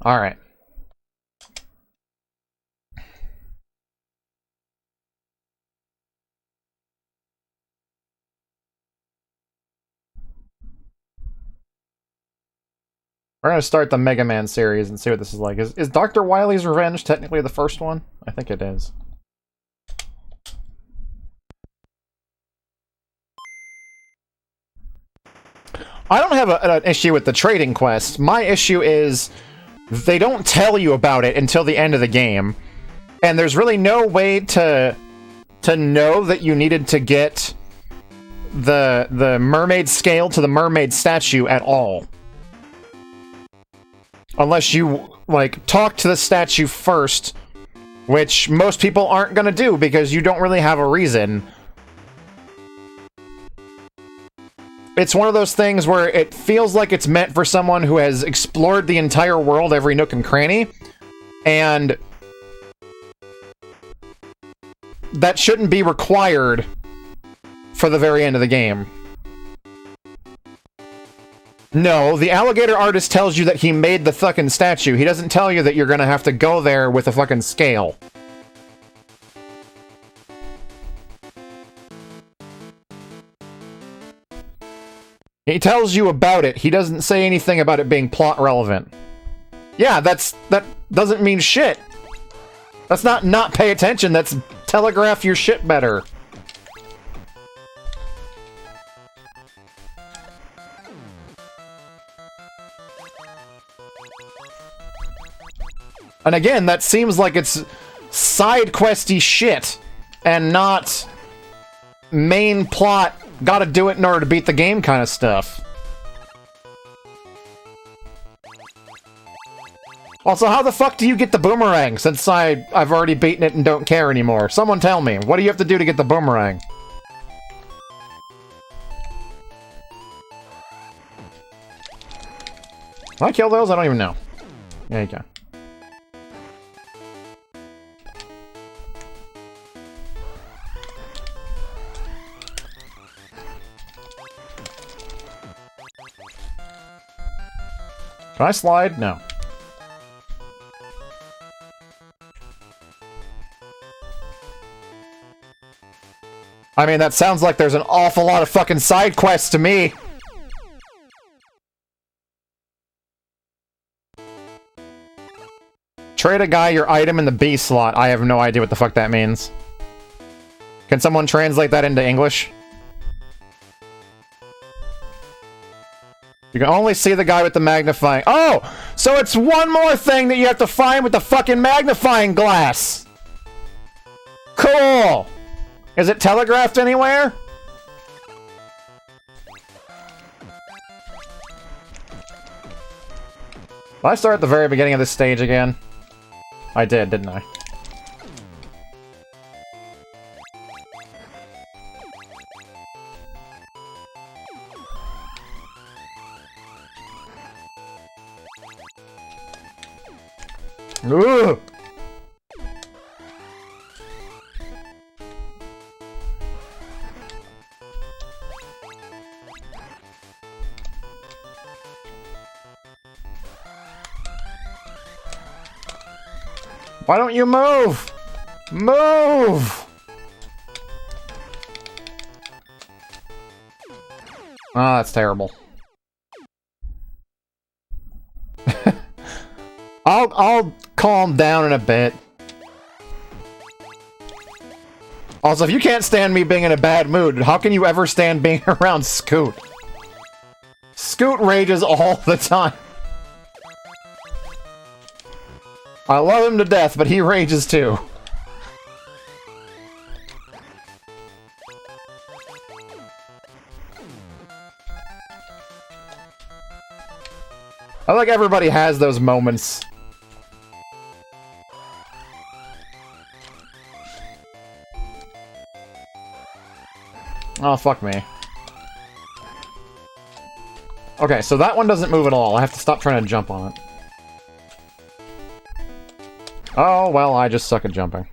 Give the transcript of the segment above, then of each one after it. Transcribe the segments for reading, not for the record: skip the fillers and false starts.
Alright. We're gonna start the Mega Man series and see what this is like. Is Dr. Wily's Revenge technically the first one? I think it is. I don't have an issue with the trading quest. My issue is they don't tell you about it until the end of the game. And there's really no way to know that you needed to get the mermaid scale to the mermaid statue at all. Unless you, like, talk to the statue first, which most people aren't gonna do because you don't really have a reason. It's one of those things where it feels like it's meant for someone who has explored the entire world, every nook and cranny, and that shouldn't be required for the very end of the game. No, the alligator artist tells you that he made the fucking statue. He doesn't tell you that you're gonna have to go there with a fucking scale. He tells you about it. He doesn't say anything about it being plot relevant. Yeah, that doesn't mean shit. That's not pay attention. That's telegraph your shit better. And again, that seems like it's side questy shit and not main plot, gotta do it in order to beat the game kind of stuff. Also, how the fuck do you get the boomerang since I've already beaten it and don't care anymore? Someone tell me, what do you have to do to get the boomerang? Can I kill those? I don't even know. Yeah, you can. Can I slide? No. I mean, that sounds like there's an awful lot of fucking side quests to me. Trade a guy your item in the B slot. I have no idea what the fuck that means. Can someone translate that into English? You can only see the guy with the magnifying... Oh! So it's one more thing that you have to find with the fucking magnifying glass! Cool! Is it telegraphed anywhere? Did I start at the very beginning of this stage again? I did, didn't I? Ooh! Why don't you move? Move! Oh, that's terrible. I'll calm down in a bit. Also, if you can't stand me being in a bad mood, how can you ever stand being around Scoot? Scoot rages all the time. I love him to death, but he rages too. I like everybody has those moments. Oh, fuck me. Okay, so that one doesn't move at all. I have to stop trying to jump on it. Oh, well, I just suck at jumping.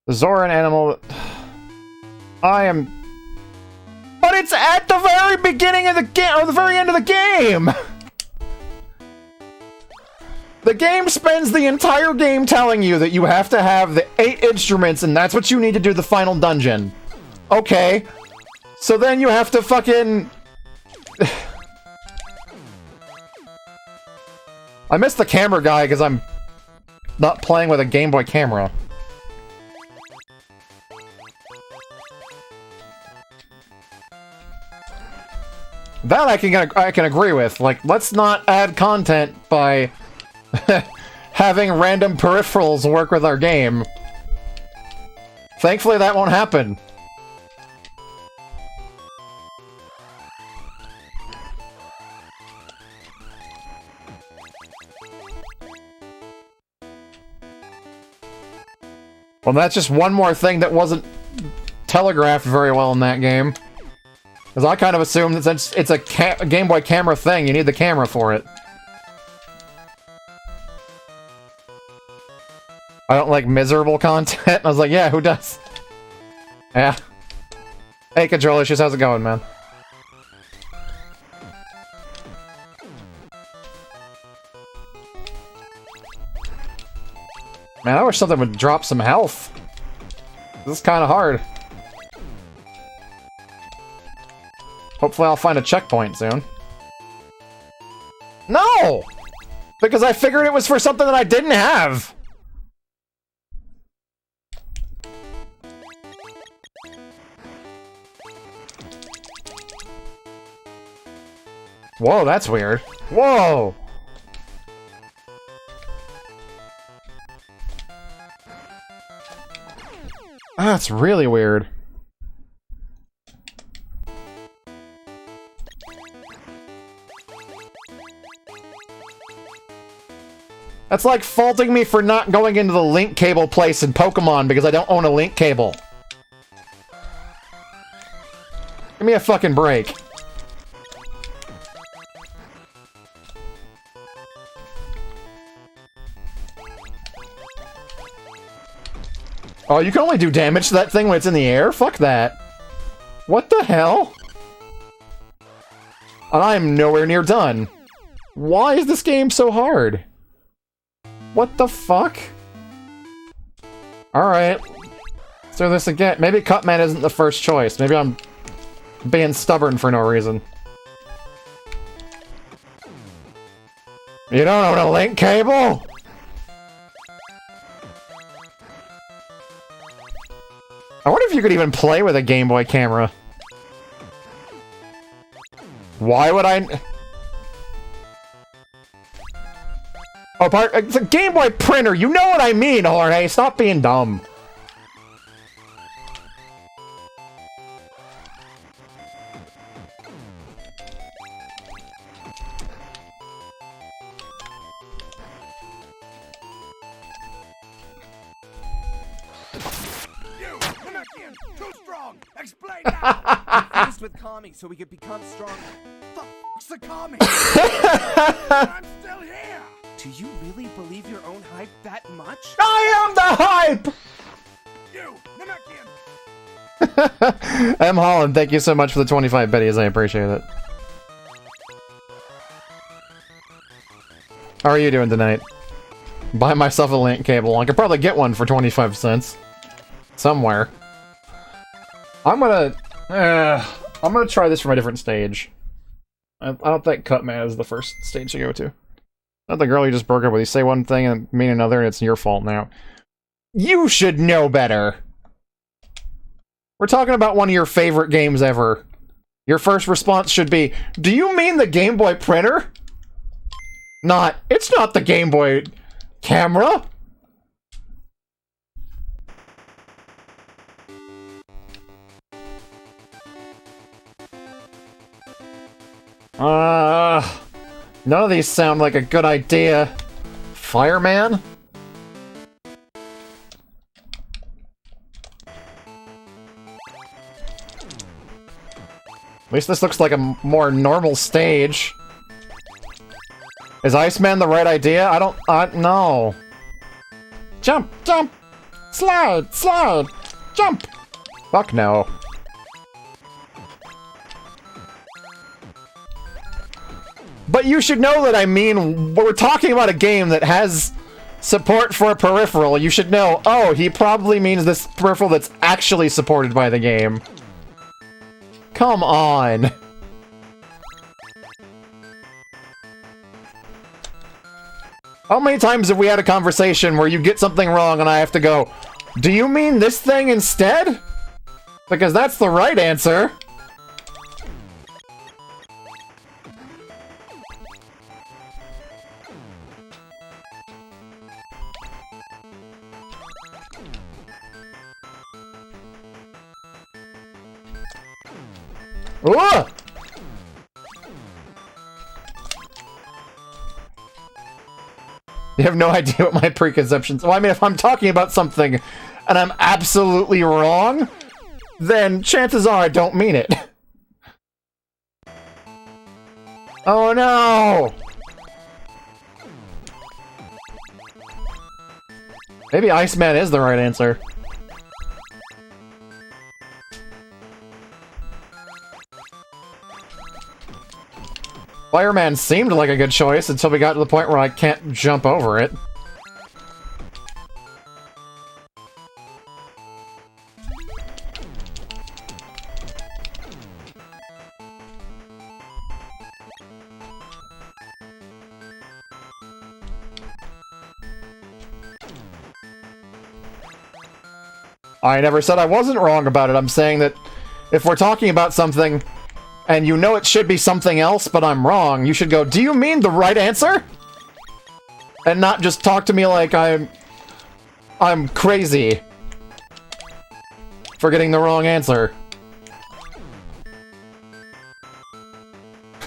The Zoran animal... I am... But it's at the very beginning of the game, or the very end of the game! The game spends the entire game telling you that you have to have the 8 instruments and that's what you need to do the final dungeon. Okay. So then you have to fucking... I missed the camera guy because I'm not playing with a Game Boy camera. That I can agree with. Like, let's not add content by having random peripherals work with our game. Thankfully, that won't happen. Well, that's just one more thing that wasn't telegraphed very well in that game. Because I kind of assumed that since it's a Game Boy camera thing, you need the camera for it. I don't like miserable content. I was like, yeah, who does? Yeah. Hey, control issues, how's it going, man? Man, I wish something would drop some health. This is kind of hard. Hopefully I'll find a checkpoint soon. No! Because I figured it was for something that I didn't have! Whoa, that's weird. Whoa! That's really weird. That's like faulting me for not going into the link cable place in Pokemon because I don't own a link cable. Give me a fucking break. Oh, you can only do damage to that thing when it's in the air? Fuck that. What the hell? And I am nowhere near done. Why is this game so hard? What the fuck? Alright. Let's do this again. Maybe Cutman isn't the first choice. Maybe I'm being stubborn for no reason. You don't own a link cable? I wonder if you could even play with a Game Boy camera. Why would I... Oh, it's a Game Boy printer! You know what I mean, Jorge! Stop being dumb. Too strong! Explain that! We fused with Kami so we could become strong. The f***'s a Kami? I'm still here! Do you really believe your own hype that much? I am the hype! You, Namekian! M. Holland, thank you so much for the 25 biddies, I appreciate it. How are you doing tonight? Buy myself a link cable. I could probably get one for 25 cents. Somewhere. I'm gonna try this from a different stage. I don't think Cutman is the first stage to go to. Not the girl you just broke up with. You say one thing and mean another, and it's your fault now. You should know better! We're talking about one of your favorite games ever. Your first response should be, do you mean the Game Boy printer? Not, it's not the Game Boy camera! None of these sound like a good idea. Fireman? At least this looks like a more normal stage. Is Iceman the right idea? I don't... no. Jump! Jump! Slide! Slide! Jump! Fuck no. But you should know that I mean, we're talking about a game that has support for a peripheral. You should know, oh, he probably means this peripheral that's actually supported by the game. Come on. How many times have we had a conversation where you get something wrong and I have to go, do you mean this thing instead? Because that's the right answer. Ooh! You have no idea what my preconceptions... Well, I mean, if I'm talking about something and I'm absolutely wrong, then chances are I don't mean it. Oh no! Maybe Iceman is the right answer. Fireman seemed like a good choice until we got to the point where I can't jump over it. I never said I wasn't wrong about it. I'm saying that if we're talking about something and you know it should be something else, but I'm wrong, you should go, do you mean the right answer? And not just talk to me like I'm crazy for getting the wrong answer.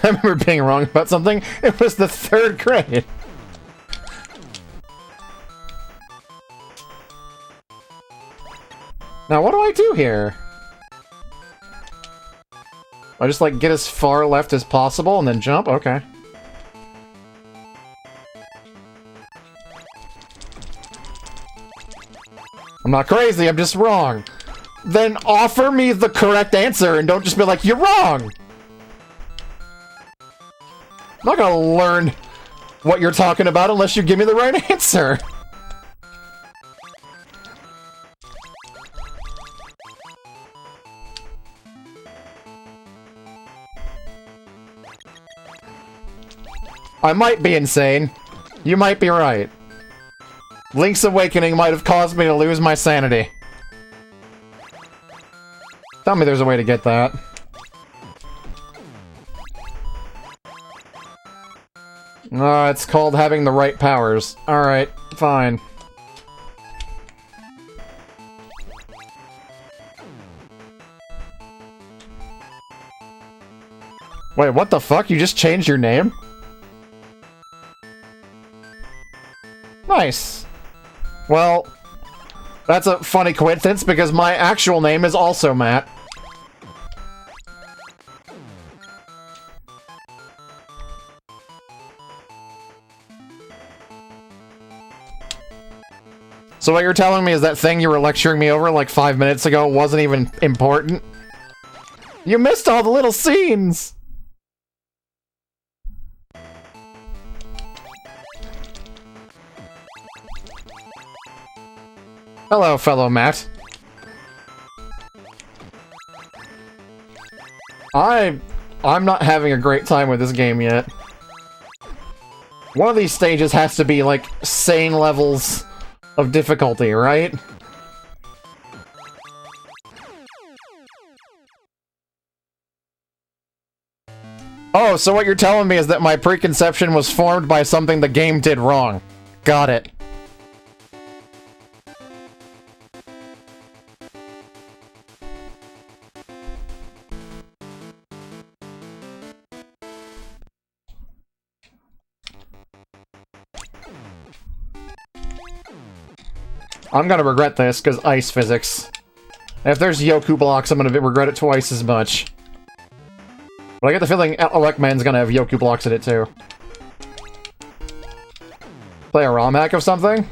I remember being wrong about something. It was the 3rd grade. Now, what do I do here? I just, like, get as far left as possible and then jump? Okay. I'm not crazy, I'm just wrong. Then offer me the correct answer and don't just be like, you're wrong! I'm not gonna learn what you're talking about unless you give me the right answer. I might be insane. You might be right. Link's Awakening might have caused me to lose my sanity. Tell me there's a way to get that. It's called having the right powers. Alright, fine. Wait, what the fuck? You just changed your name? Nice. Well, that's a funny coincidence because my actual name is also Matt. So what you're telling me is that thing you were lecturing me over like 5 minutes ago wasn't even important? You missed all the little scenes! Hello, fellow Matt. I'm not having a great time with this game yet. One of these stages has to be, like, sane levels of difficulty, right? Oh, so what you're telling me is that my preconception was formed by something the game did wrong. Got it. I'm gonna regret this, because ice physics. If there's Yoku blocks, I'm gonna regret it twice as much. But I get the feeling Elecman's gonna have Yoku blocks in it, too. Play a ROM hack of something?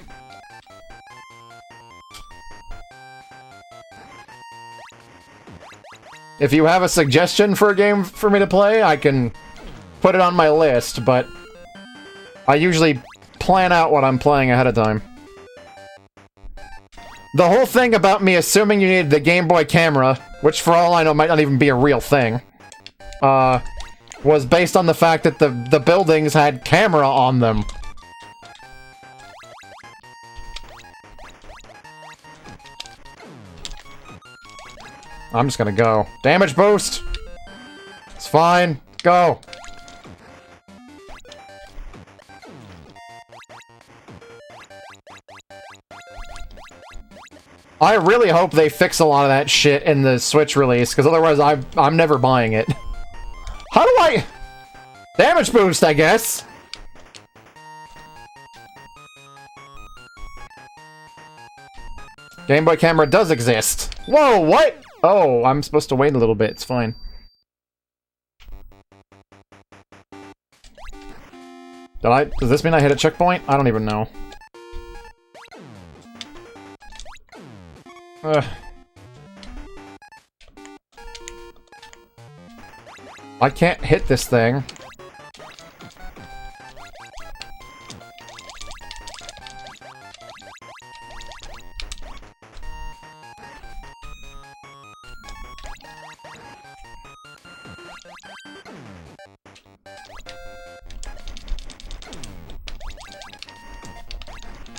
If you have a suggestion for a game for me to play, I can put it on my list, but I usually plan out what I'm playing ahead of time. The whole thing about me assuming you needed the Game Boy camera, which for all I know might not even be a real thing, was based on the fact that the buildings had camera on them. I'm just gonna go. Damage boost! It's fine. Go! I really hope they fix a lot of that shit in the Switch release, because otherwise I'm never buying it. How do I... Damage boost, I guess! Game Boy camera does exist. Whoa, what? Oh, I'm supposed to wait a little bit. It's fine. Does this mean I hit a checkpoint? I don't even know. I can't hit this thing.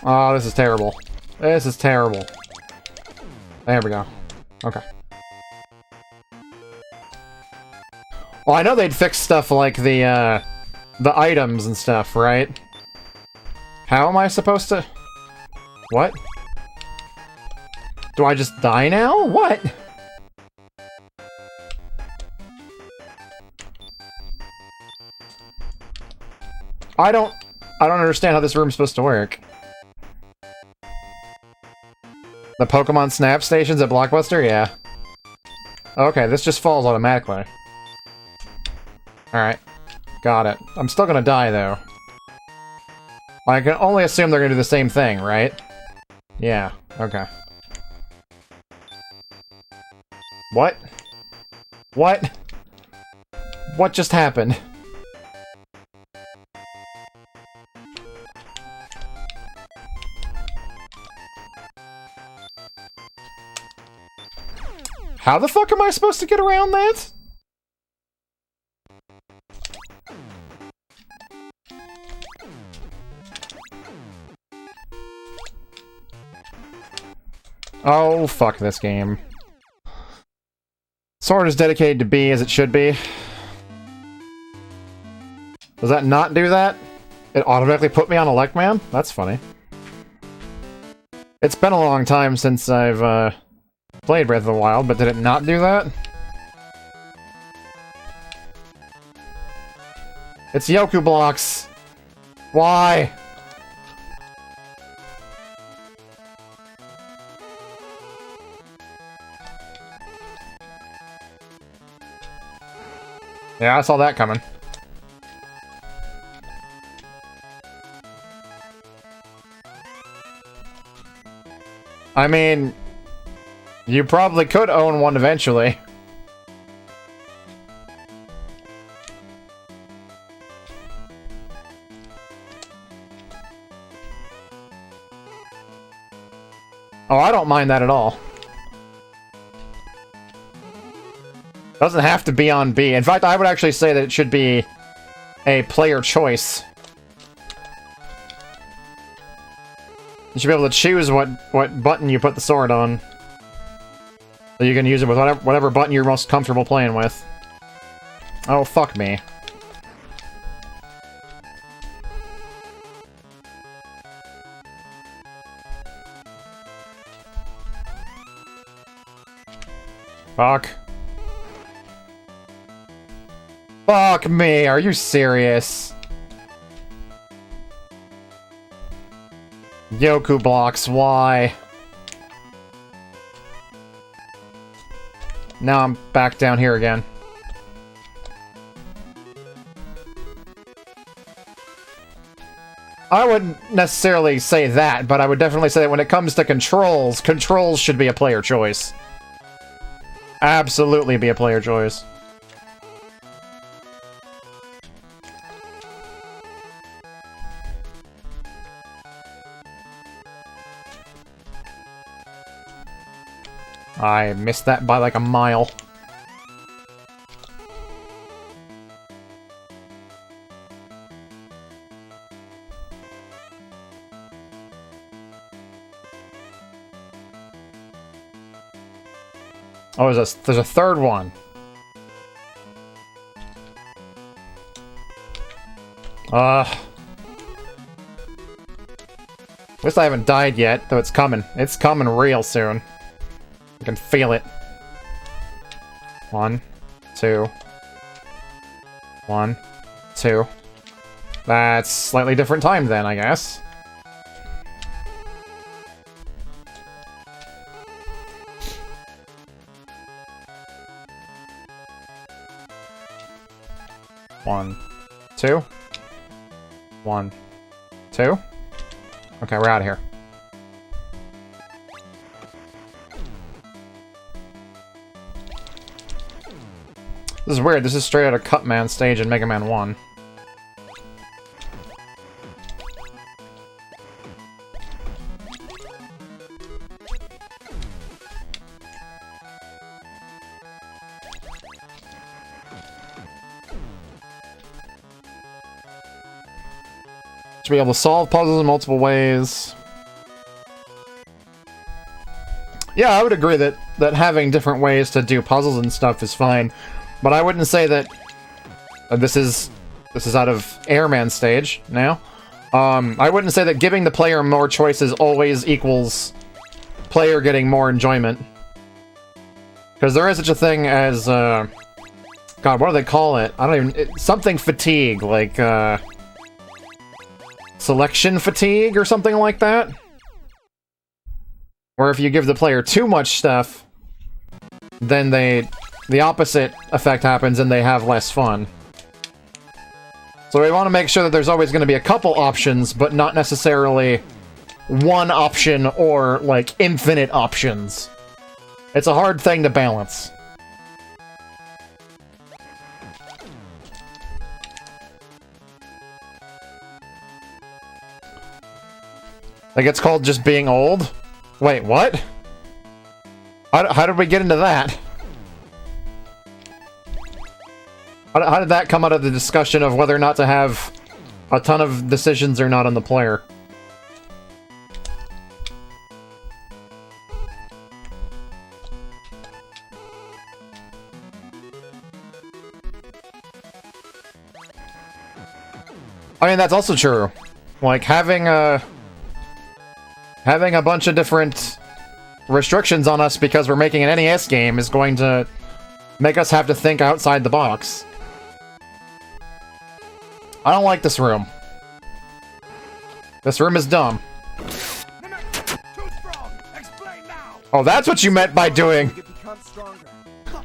Oh, this is terrible. This is terrible. There we go. Okay. Well, I know they'd fix stuff like the items and stuff, right? How am I supposed to... What? Do I just die now? What? I don't understand how this room's supposed to work. The Pokemon Snap stations at Blockbuster? Yeah. Okay, this just falls automatically. Alright. Got it. I'm still gonna die, though. I can only assume they're gonna do the same thing, right? Yeah. Okay. What? What? What just happened? How the fuck am I supposed to get around that? Oh, fuck this game. Sword is dedicated to B as it should be. Does that not do that? It automatically put me on Electman? That's funny. It's been a long time since I've, played Breath of the Wild, but did it not do that? It's Yoku blocks! Why? Yeah, I saw that coming. I mean... You probably could own one eventually. Oh, I don't mind that at all. Doesn't have to be on B. In fact, I would actually say that it should be a player choice. You should be able to choose what button you put the sword on. So you can use it with whatever button you're most comfortable playing with. Oh, fuck me. Fuck. Fuck me, are you serious? Yoku blocks, why? Now I'm back down here again. I wouldn't necessarily say that, but I would definitely say that when it comes to controls, controls should be a player choice. Absolutely be a player choice. I missed that by like a mile. Oh, there's a third one. At least I haven't died yet, though it's coming. It's coming real soon. I can feel it. 1, 2. 1, 2. That's slightly different time then, I guess. One, 2. 1, 2. Okay, we're out of here. This is weird. This is straight out of Cutman stage in Mega Man 1. To be able to solve puzzles in multiple ways. Yeah, I would agree that having different ways to do puzzles and stuff is fine, but I wouldn't say that this is out of Airman stage now. I wouldn't say that giving the player more choices always equals player getting more enjoyment, because there is such a thing as God, what do they call it? I don't even something fatigue, like selection fatigue or something like that. Or if you give the player too much stuff, then the opposite effect happens and they have less fun. So we want to make sure that there's always going to be a couple options, but not necessarily one option or, like, infinite options. It's a hard thing to balance. Like, it's called just being old? Wait, what? How did we get into that? How did that come out of the discussion of whether or not to have a ton of decisions or not on the player? I mean, that's also true. Like, having a bunch of different restrictions on us because we're making an NES game is going to make us have to think outside the box. I don't like this room. This room is dumb. Oh, that's what you meant by doing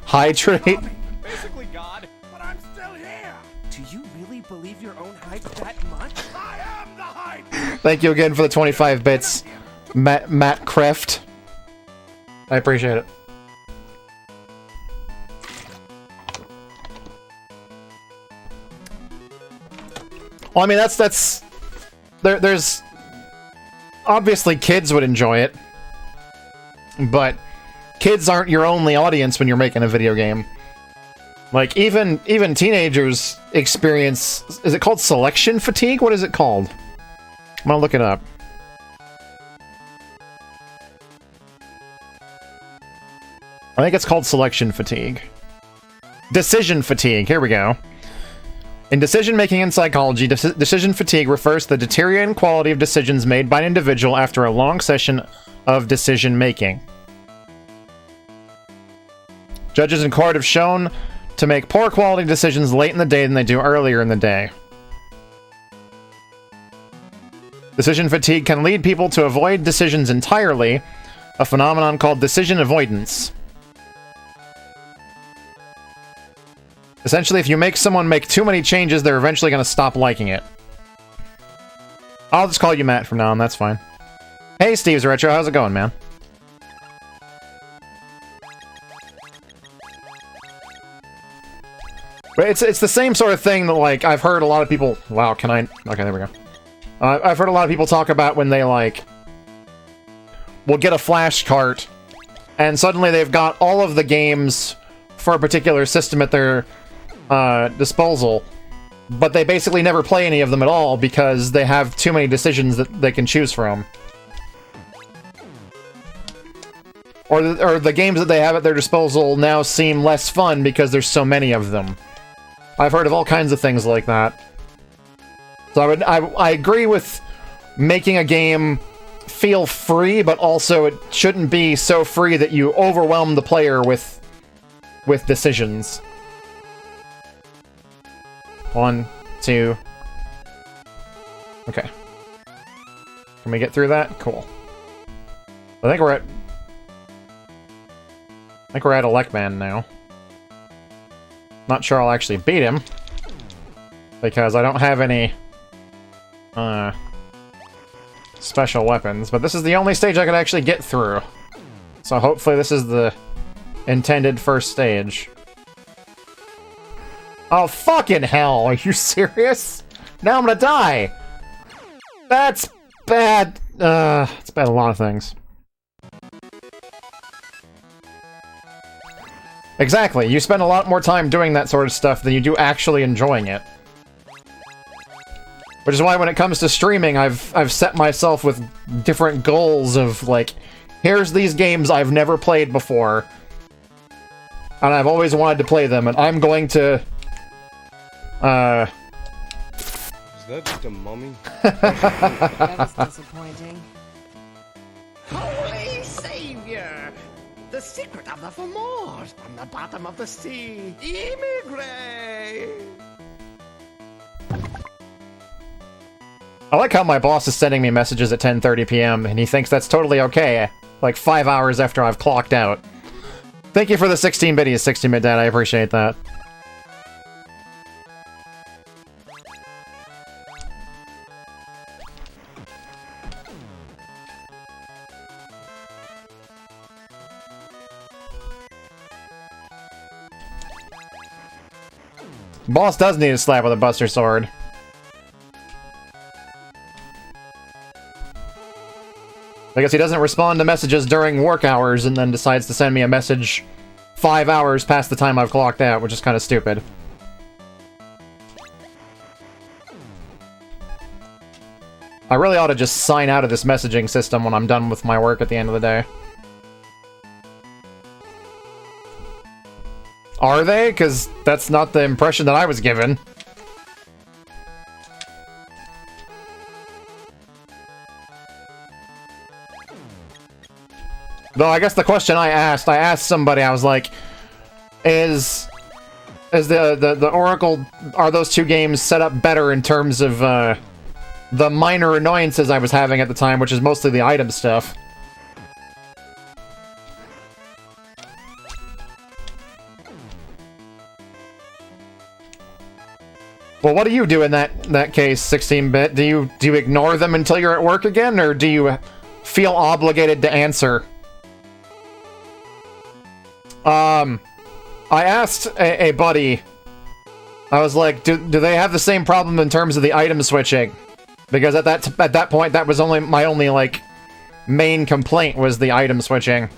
hydrate. Basically, God. But I'm still here. Do you really believe your own hype that much? I am the hype. Thank you again for the 25 bits, Matt Kreft. I appreciate it. Well, I mean, there's obviously kids would enjoy it, but kids aren't your only audience when you're making a video game. Like, even teenagers experience, is it called selection fatigue? What is it called? I'm gonna look it up. I think it's called selection fatigue. Decision fatigue, here we go. In decision-making and psychology, decision fatigue refers to the deteriorating quality of decisions made by an individual after a long session of decision-making. Judges in court have shown to make poor quality decisions late in the day than they do earlier in the day. Decision fatigue can lead people to avoid decisions entirely, a phenomenon called decision avoidance. Essentially, if you make someone make too many changes, they're eventually going to stop liking it. I'll just call you Matt from now on, that's fine. Hey, Steve's Retro, how's it going, man? But it's the same sort of thing that, like, I've heard a lot of people... Wow, can I... Okay, there we go. I've heard a lot of people talk about when they, like... will get a flash cart and suddenly they've got all of the games for a particular system at their disposal, but they basically never play any of them at all because they have too many decisions that they can choose from. Or the games that they have at their disposal now seem less fun because there's so many of them. I've heard of all kinds of things like that. So I agree with making a game feel free, but also it shouldn't be so free that you overwhelm the player with decisions. 1, 2. Okay. Can we get through that? Cool. I think we're at Electman now. Not sure I'll actually beat him, because I don't have any special weapons, but this is the only stage I could actually get through. So hopefully this is the intended first stage. Oh, fucking hell! Are you serious? Now I'm gonna die! That's bad. It's bad a lot of things. Exactly, you spend a lot more time doing that sort of stuff than you do actually enjoying it. Which is why when it comes to streaming, I've set myself with different goals of, like, here's these games I've never played before, and I've always wanted to play them, and I'm going to, Is that just a mummy? That was disappointing. Holy Savior! The secret of the Fomors from the bottom of the sea. Immigrate! I like how my boss is sending me messages at 10:30 p.m. and he thinks that's totally okay, like 5 hours after I've clocked out. Thank you for the 16 biddies, 60-bit dad, I appreciate that. Boss does need a slap with a Buster Sword. I guess he doesn't respond to messages during work hours and then decides to send me a message 5 hours past the time I've clocked out, which is kind of stupid. I really ought to just sign out of this messaging system when I'm done with my work at the end of the day. Are they? Because that's not the impression that I was given. Though I guess the question I asked somebody, I was like, is the Oracle, are those two games set up better in terms of the minor annoyances I was having at the time, which is mostly the item stuff? Well, what do you do in that case, 16-bit? Do you ignore them until you're at work again, or do you feel obligated to answer? I asked a buddy, I was like, do they have the same problem in terms of the item switching? Because at that point, that was my only, like, main complaint was the item switching.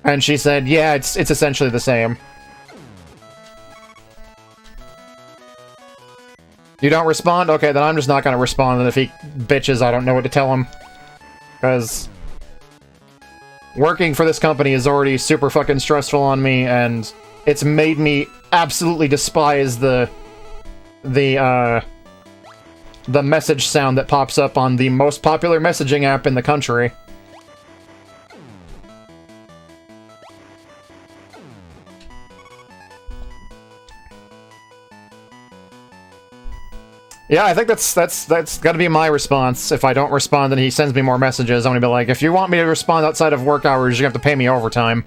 And she said, yeah, it's essentially the same. You don't respond? Okay, then I'm just not gonna respond, and if he bitches, I don't know what to tell him. Because working for this company is already super fucking stressful on me, and it's made me absolutely despise the message sound that pops up on the most popular messaging app in the country. Yeah, I think that's gotta be my response. If I don't respond, then he sends me more messages. I'm gonna be like, if you want me to respond outside of work hours, you have to pay me overtime.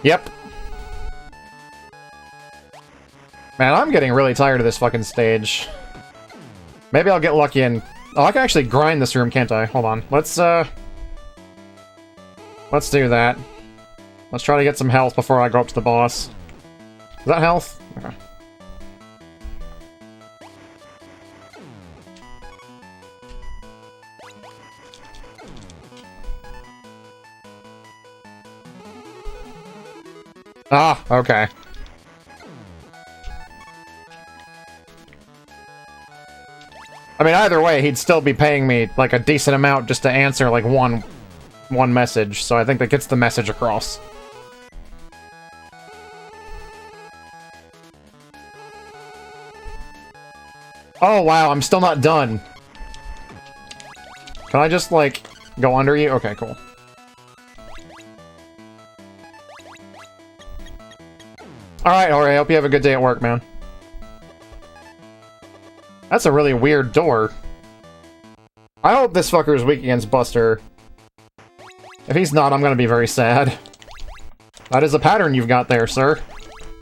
Yep. Man, I'm getting really tired of this fucking stage. Maybe I'll get lucky and... Oh, I can actually grind this room, can't I? Hold on. Let's do that. Let's try to get some health before I go up to the boss. Is that health? Okay. Ah, okay. I mean, either way, he'd still be paying me, like, a decent amount just to answer, like, one message, so I think that gets the message across. Oh, wow, I'm still not done. Can I just, like, go under you? Okay, cool. Alright, Jorge, I hope you have a good day at work, man. That's a really weird door. I hope this fucker is weak against Buster. If he's not, I'm gonna be very sad. That is a pattern you've got there, sir.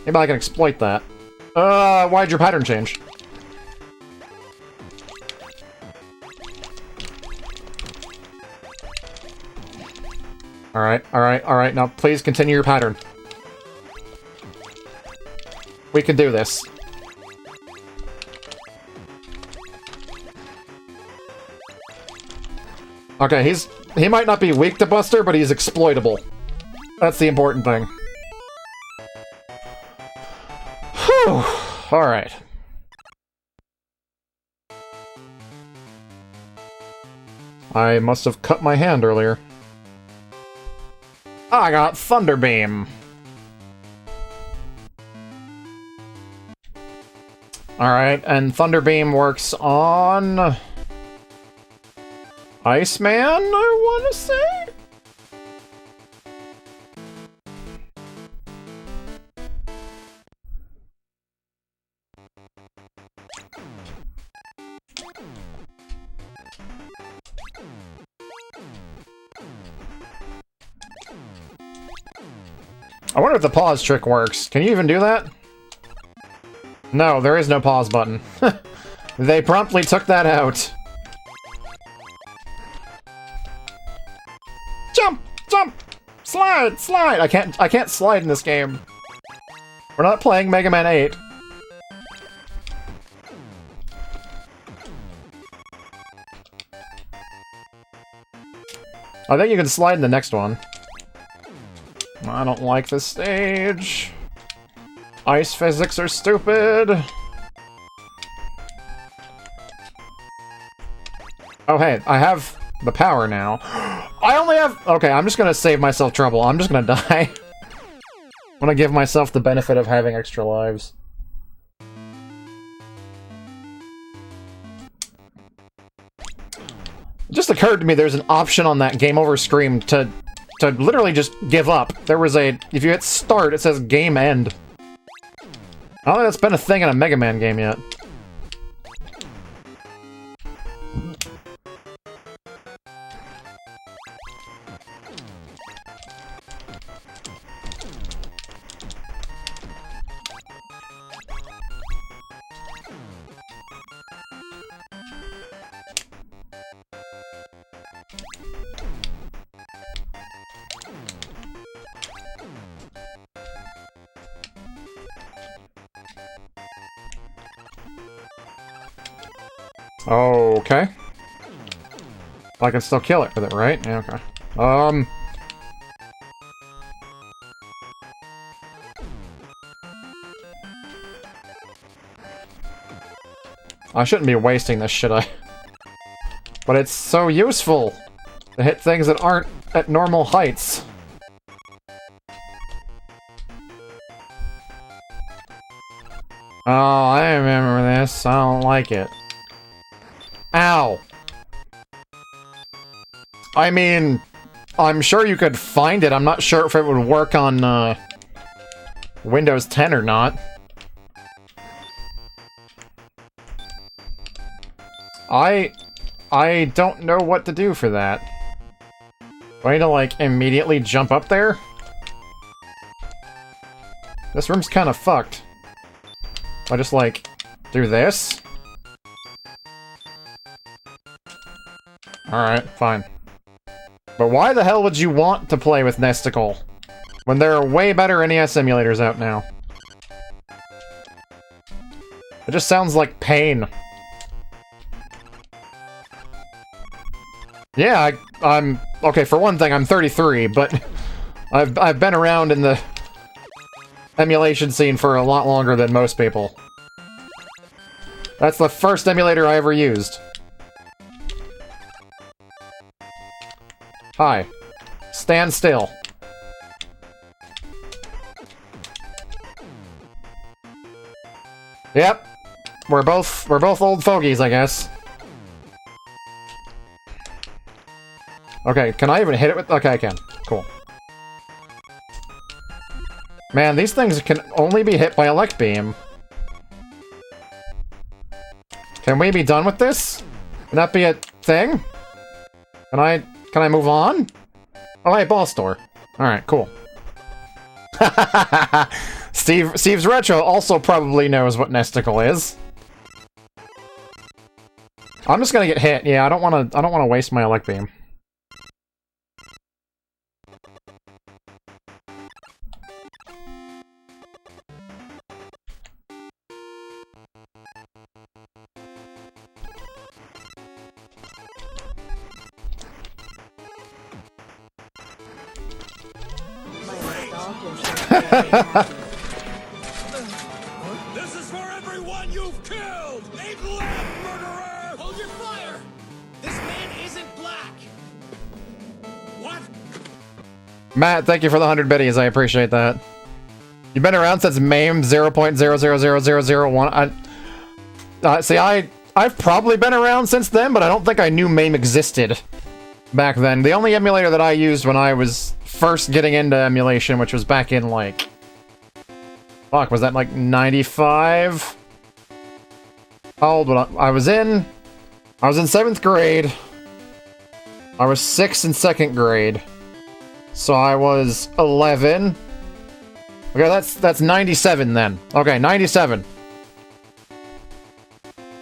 Maybe I can exploit that. Why'd your pattern change? Alright, alright, alright. Now, please continue your pattern. We can do this. Okay, he might not be weak to Buster, but he's exploitable. That's the important thing. Whew. Alright. I must have cut my hand earlier. I got Thunder Beam. Alright, and Thunder Beam works on... Iceman, I want to say? I wonder if the pause trick works. Can you even do that? No, there is no pause button. They promptly took that out. Jump! Jump! Slide! Slide! I can't slide in this game. We're not playing Mega Man 8. I think you can slide in the next one. I don't like this stage. Ice physics are stupid. Oh hey, I have the power now. I only have... Okay, I'm just gonna save myself trouble. I'm just gonna die. I'm gonna give myself the benefit of having extra lives. It just occurred to me there's an option on that game over screen to literally just give up. There was a... If you hit start, it says game end. I don't think that's been a thing in a Mega Man game yet. Okay. I can still kill it with it, right? Yeah, okay. I shouldn't be wasting this, should I? But it's so useful to hit things that aren't at normal heights. Oh, I remember this. I don't like it. Ow! I mean, I'm sure you could find it. I'm not sure if it would work on, Windows 10 or not. I don't know what to do for that. Do I need to, like, immediately jump up there? This room's kind of fucked. I just, like, do this? Alright, fine. But why the hell would you want to play with Nesticle? When there are way better NES emulators out now. It just sounds like pain. Yeah, I'm... Okay, for one thing, I'm 33, but I've been around in the emulation scene for a lot longer than most people. That's the first emulator I ever used. Hi. Stand still. Yep. We're both old fogies, I guess. Okay, can I even hit it with... Okay, I can. Cool. Man, these things can only be hit by elect beam. Can we be done with this? Can that be a thing? Can I move on? Oh, hey, ball store. Alright, cool. Steve's Retro also probably knows what Nesticle is. I'm just gonna get hit. Yeah, I don't wanna waste my elect beam. This is for everyone you've killed! A black murderer! Hold your fire! This man isn't black! What? Matt, thank you for the 100 biddies. I appreciate that. You've been around since MAME 0.000001. See, I've probably been around since then, but I don't think I knew MAME existed back then. The only emulator that I used when I was first getting into emulation, which was back in, like... Fuck, was that, like, 95? How old was I? I was in 7th grade. I was 6 in 2nd grade. So I was 11. Okay, that's 97 then. Okay, 97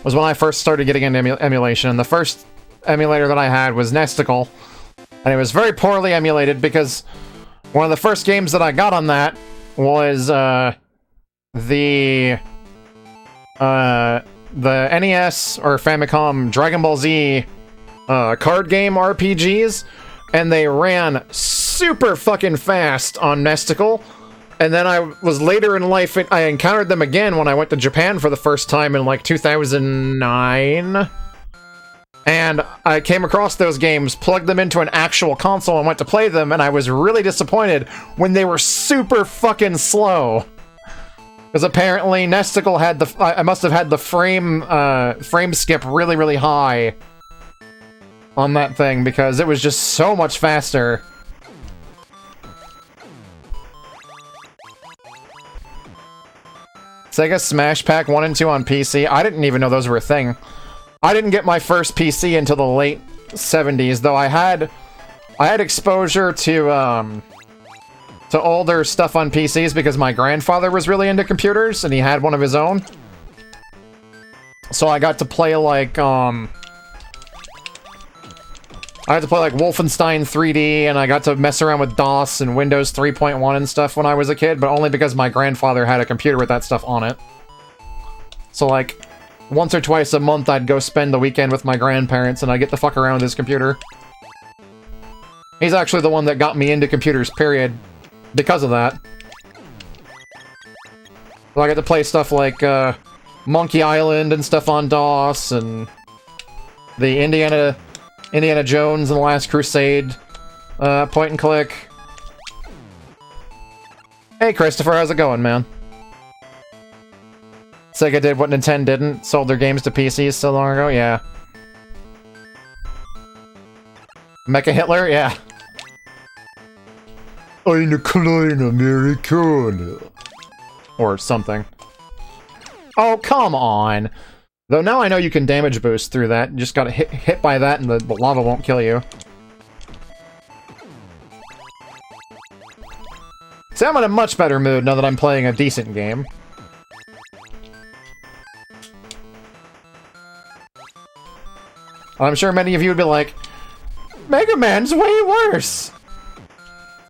was when I first started getting into emulation, and the first emulator that I had was Nesticle, and it was very poorly emulated because one of the first games that I got on that was the NES or Famicom Dragon Ball Z card game RPGs, and they ran super fucking fast on Nesticle. And then I was later in life, I encountered them again when I went to Japan for the first time in like 2009. And I came across those games, plugged them into an actual console and went to play them, and I was really disappointed when they were super fucking slow. Because apparently Nesticle had the... I must have had the frame skip really, really high on that thing, because it was just so much faster. Sega Smash Pack 1 and 2 on PC. I didn't even know those were a thing. I didn't get my first PC until the late 70s, though I had exposure to older stuff on PCs because my grandfather was really into computers and he had one of his own. So I got to play like Wolfenstein 3D, and I got to mess around with DOS and Windows 3.1 and stuff when I was a kid, but only because my grandfather had a computer with that stuff on it. So, like, once or twice a month, I'd go spend the weekend with my grandparents, and I'd get the fuck around with his computer. He's actually the one that got me into computers, period, because of that. So I got to play stuff like, Monkey Island and stuff on DOS, and the Indiana Jones and the Last Crusade, point and click. Hey Christopher, how's it going, man? Sega did what Nintendo didn't, sold their games to PCs so long ago, yeah. Mecha Hitler, yeah. Eine kleine Amerikaner. Or something. Oh, come on! Though now I know you can damage boost through that. You just gotta hit by that and the lava won't kill you. See, I'm in a much better mood now that I'm playing a decent game. I'm sure many of you would be like, Mega Man's way worse!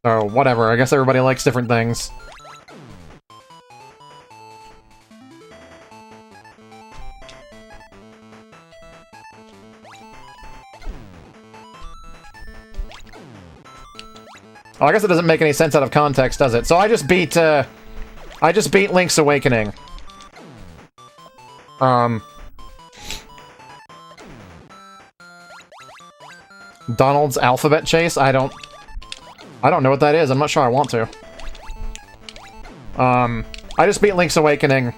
So, whatever. I guess everybody likes different things. Well, I guess it doesn't make any sense out of context, does it? So I just beat Link's Awakening. Donald's Alphabet Chase? I don't know what that is. I'm not sure I want to. I just beat Link's Awakening,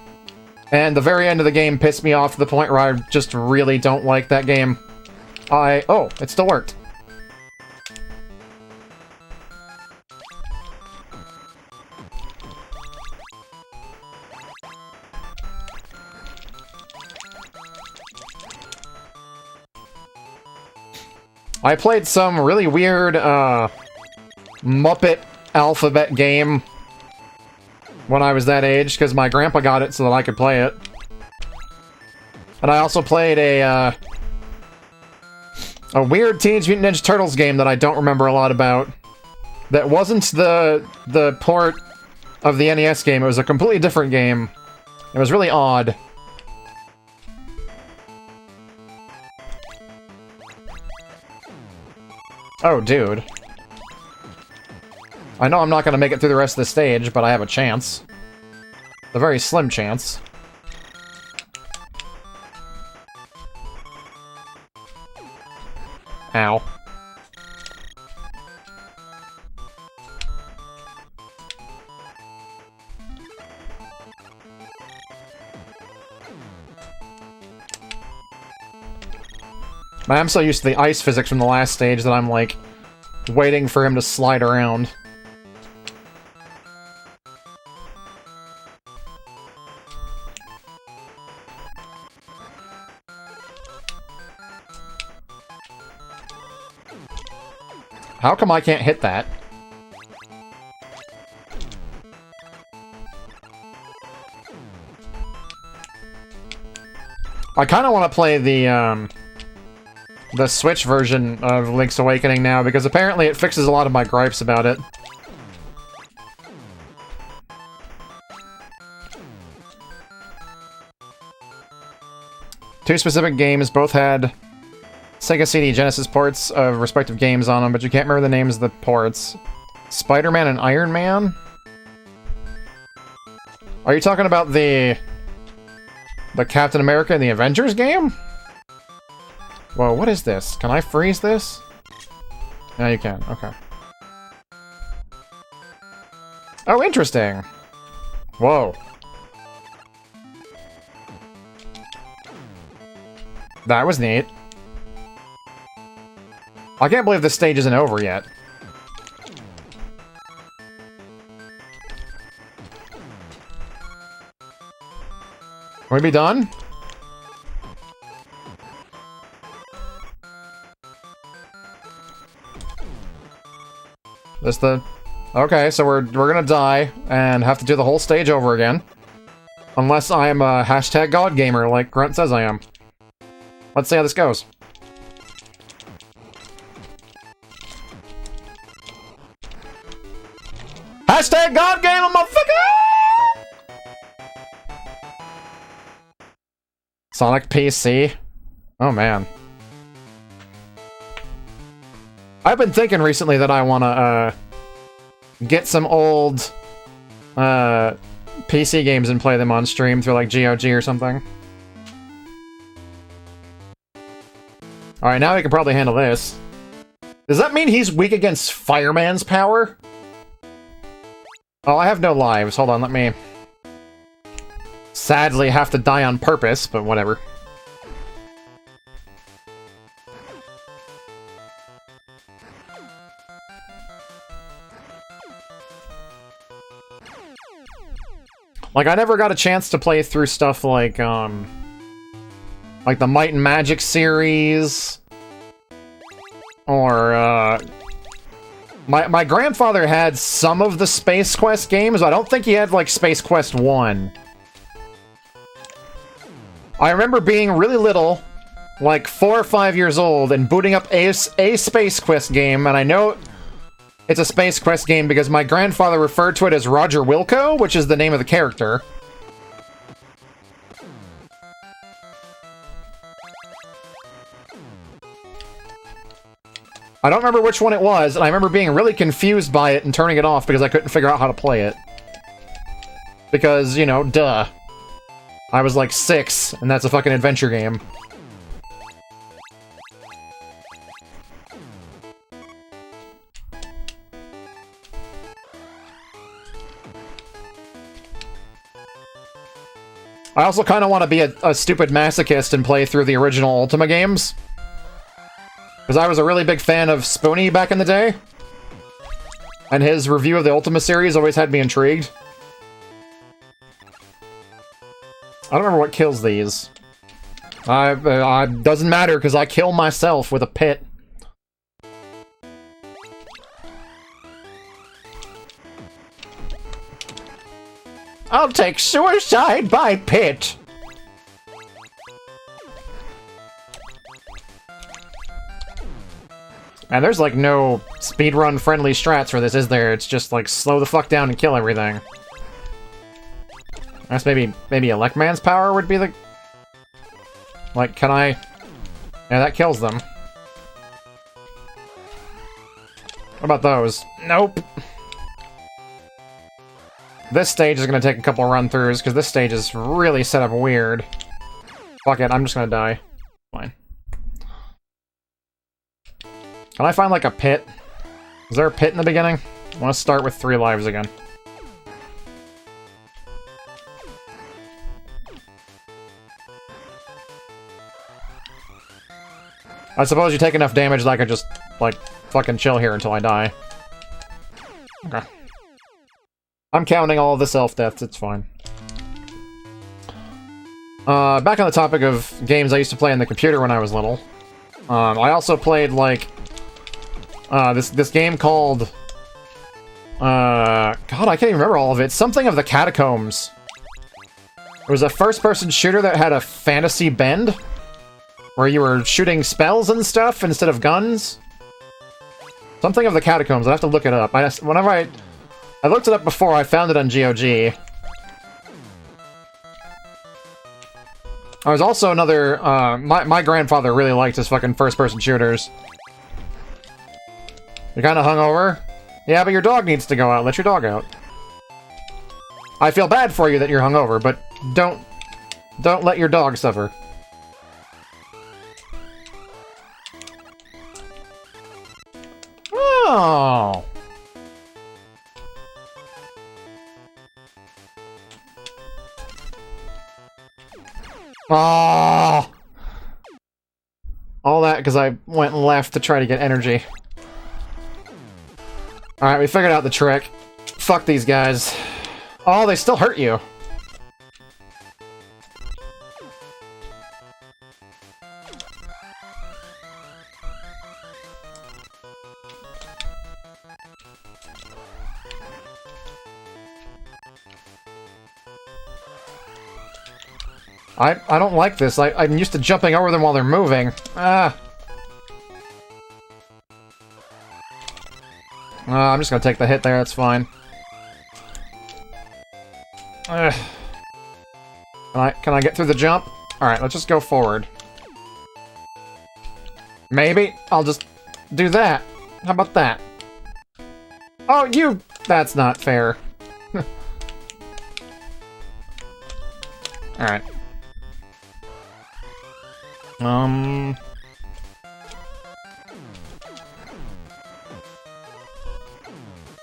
and the very end of the game pissed me off to the point where I just really don't like that game. Oh, it still worked. I played some really weird, Muppet alphabet game when I was that age, because my grandpa got it so that I could play it. And I also played a weird Teenage Mutant Ninja Turtles game that I don't remember a lot about. That wasn't the port of the NES game, it was a completely different game. It was really odd. Oh, dude. I know I'm not gonna make it through the rest of the stage, but I have a chance. A very slim chance. Ow. Man, I'm so used to the ice physics from the last stage that I'm, like, waiting for him to slide around. How come I can't hit that? I kind of want to play the Switch version of Link's Awakening now, because apparently it fixes a lot of my gripes about it. Two specific games both had Sega CD Genesis ports of respective games on them, but you can't remember the names of the ports. Spider-Man and Iron Man? Are you talking about the Captain America and the Avengers game? Whoa, what is this? Can I freeze this? Yeah, you can. Okay. Oh, interesting. Whoa. That was neat. I can't believe this stage isn't over yet. Are we be done? This the... Okay, so we're gonna die and have to do the whole stage over again. Unless I am a hashtag God gamer like Grunt says I am. Let's see how this goes. Hashtag God gamer, motherfucker! Sonic PC? Oh man. I've been thinking recently that I wanna, get some old, PC games and play them on stream through, like, GOG or something. Alright, now we can probably handle this. Does that mean he's weak against Fireman's power? Oh, I have no lives. Hold on, let me... sadly have to die on purpose, but whatever. Like, I never got a chance to play through stuff like the Might and Magic series, or, My grandfather had some of the Space Quest games, but I don't think he had, like, Space Quest 1. I remember being really little, like 4 or 5 years old, and booting up a Space Quest game, and I know It's a Space Quest game because my grandfather referred to it as Roger Wilco, which is the name of the character. I don't remember which one it was, and I remember being really confused by it and turning it off because I couldn't figure out how to play it. Because, you know, duh. I was like 6, and that's a fucking adventure game. I also kind of want to be a stupid masochist and play through the original Ultima games. Because I was a really big fan of Spoony back in the day. And his review of the Ultima series always had me intrigued. I don't remember what kills these. Doesn't matter, because I kill myself with a pit. I'll take suicide by pit! And there's like no speedrun friendly strats for this, is there? It's just like slow the fuck down and kill everything. I guess maybe Electman's power would be the... Like, can I... Yeah, that kills them. What about those? Nope. This stage is going to take a couple run-throughs, because this stage is really set up weird. Fuck it, I'm just going to die. Fine. Can I find, like, a pit? Is there a pit in the beginning? I want to start with 3 lives again. I suppose you take enough damage that I could just, like, fucking chill here until I die. Okay. I'm counting all of the self-deaths, it's fine. Back on the topic of games I used to play on the computer when I was little. I also played, like, this game called... God, I can't even remember all of it. Something of the Catacombs. It was a first-person shooter that had a fantasy bend, where you were shooting spells and stuff instead of guns. Something of the Catacombs. I have to look it up. Whenever I looked it up before, I found it on GOG. I was also another, my grandfather really liked his fucking first-person shooters. You're kinda hungover? Yeah, but your dog needs to go out. Let your dog out. I feel bad for you that you're hungover, but don't let your dog suffer. Oh. Oh. All that because I went left to try to get energy. Alright, we figured out the trick. Fuck these guys. Oh, they still hurt you. I don't like this. I'm used to jumping over them while they're moving. Ah. I'm just gonna take the hit there, that's fine. Ugh. Can I get through the jump? Alright, let's just go forward. Maybe I'll just do that. How about that? Oh, you... That's not fair. Alright.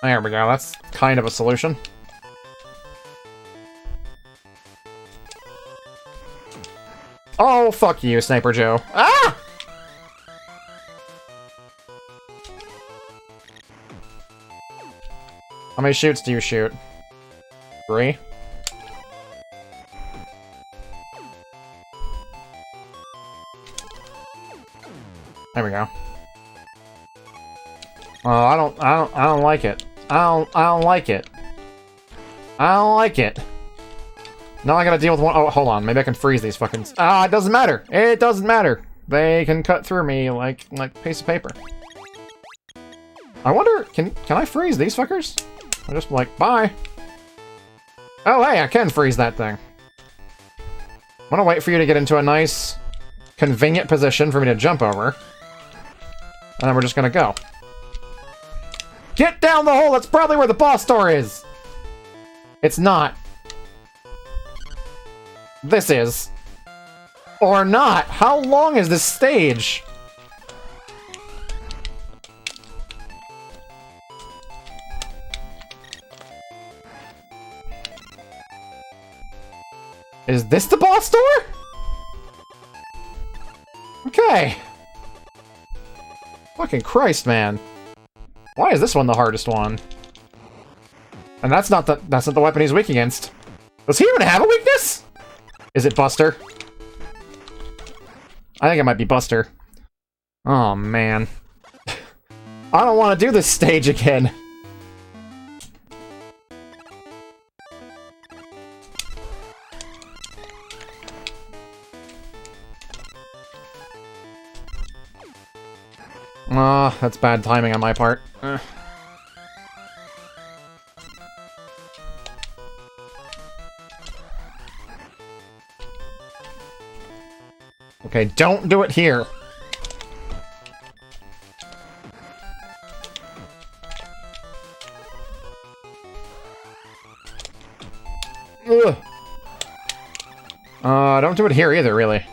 There we go, that's kind of a solution. Oh, fuck you, Sniper Joe. Ah! How many shoots do you shoot? 3? There we go. Oh, I don't like it. I don't like it. I don't like it. Now I gotta deal with one. Oh, hold on. Maybe I can freeze these fucking... Ah, it doesn't matter. It doesn't matter. They can cut through me like a piece of paper. I wonder, can I freeze these fuckers? I'm just like, bye. Oh, hey, I can freeze that thing. I'm gonna wait for you to get into a nice, convenient position for me to jump over. And then we're just gonna go. Get down the hole! That's probably where the boss door is! It's not. This is. Or not! How long is this stage? Is this the boss door? Okay. Fucking Christ, man. Why is this one the hardest one? And that's not the weapon he's weak against. Does he even have a weakness? Is it Buster? I think it might be Buster. Oh, man. I don't want to do this stage again. That's bad timing on my part. Okay, don't do it here. Ugh. Don't do it here either, really.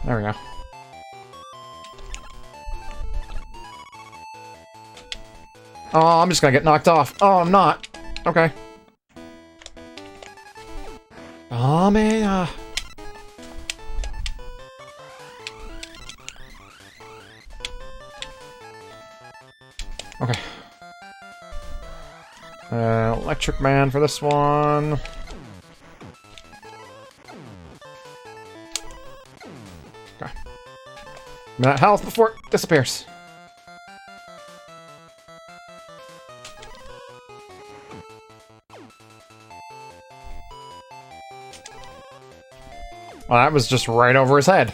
There we go. Oh, I'm just gonna get knocked off. Oh, I'm not. Okay. Oh, man. Okay. Electric Man for this one. Okay. That health before it disappears. Well, that was just right over his head.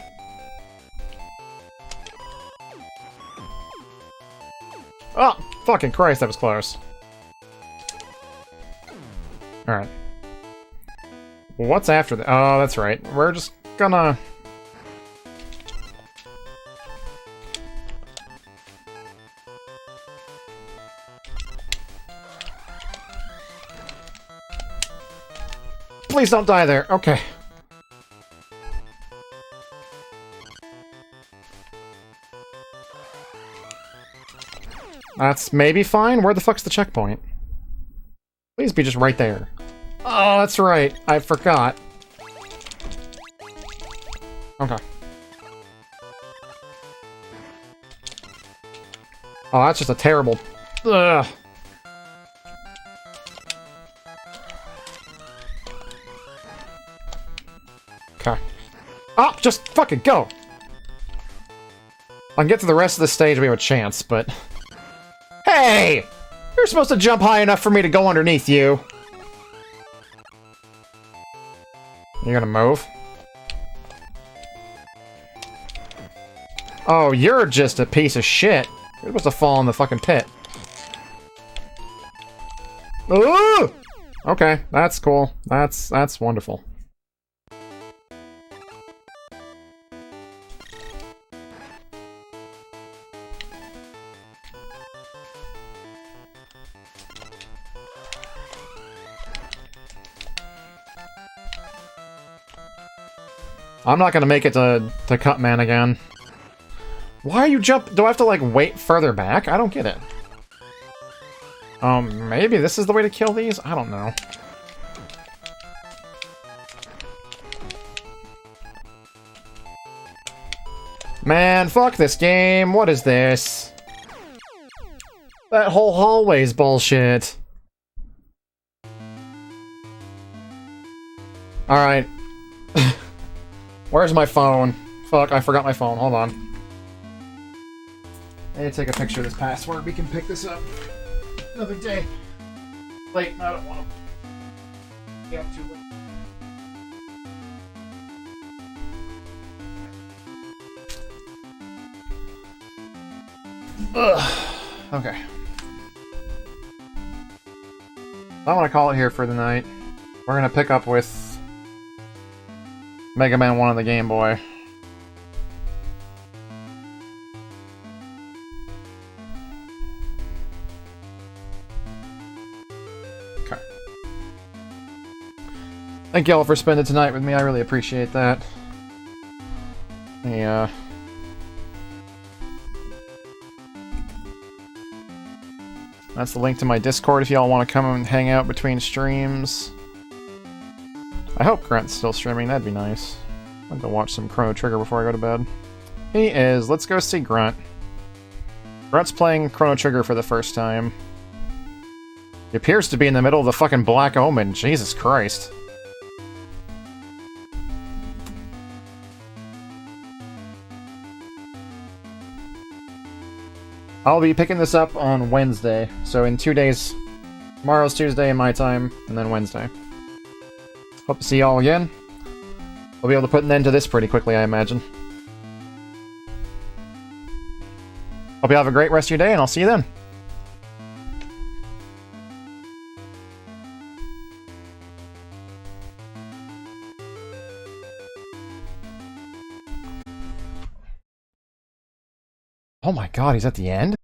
Oh, fucking Christ, that was close. Alright. What's after that? Oh, that's right. We're just gonna... Please don't die there. Okay. That's maybe fine. Where the fuck's the checkpoint? Please be just right there. Oh, that's right. I forgot. Okay. Oh, that's just a terrible... Ugh. Okay. Oh, just fucking go! I can get to the rest of the stage, we have a chance, but... Hey! You're supposed to jump high enough for me to go underneath you. You're gonna move? Oh, you're just a piece of shit. You're supposed to fall in the fucking pit. Ooh! Okay, that's cool. That's wonderful. I'm not gonna make it to Cutman again. Why are you jump? Do I have to, like, wait further back? I don't get it. Maybe this is the way to kill these? I don't know. Man, fuck this game. What is this? That whole hallway's bullshit. Alright. Where's my phone? Fuck, I forgot my phone. Hold on. I need to take a picture of this password. We can pick this up another day. Late, I don't want to get up too late. Ugh. Okay. I want to call it here for the night. We're gonna pick up with Mega Man 1 on the Game Boy. Okay. Thank y'all for spending tonight with me. I really appreciate that. Yeah. That's the link to my Discord if y'all want to come and hang out between streams. I hope Grunt's still streaming, that'd be nice. I'm gonna watch some Chrono Trigger before I go to bed. He is. Let's go see Grunt. Grunt's playing Chrono Trigger for the first time. He appears to be in the middle of the fucking Black Omen. Jesus Christ. I'll be picking this up on Wednesday, so in 2 days. Tomorrow's Tuesday in my time, and then Wednesday. Hope to see y'all again. We'll be able to put an end to this pretty quickly, I imagine. Hope you have a great rest of your day, and I'll see you then. Oh my god, he's at the end?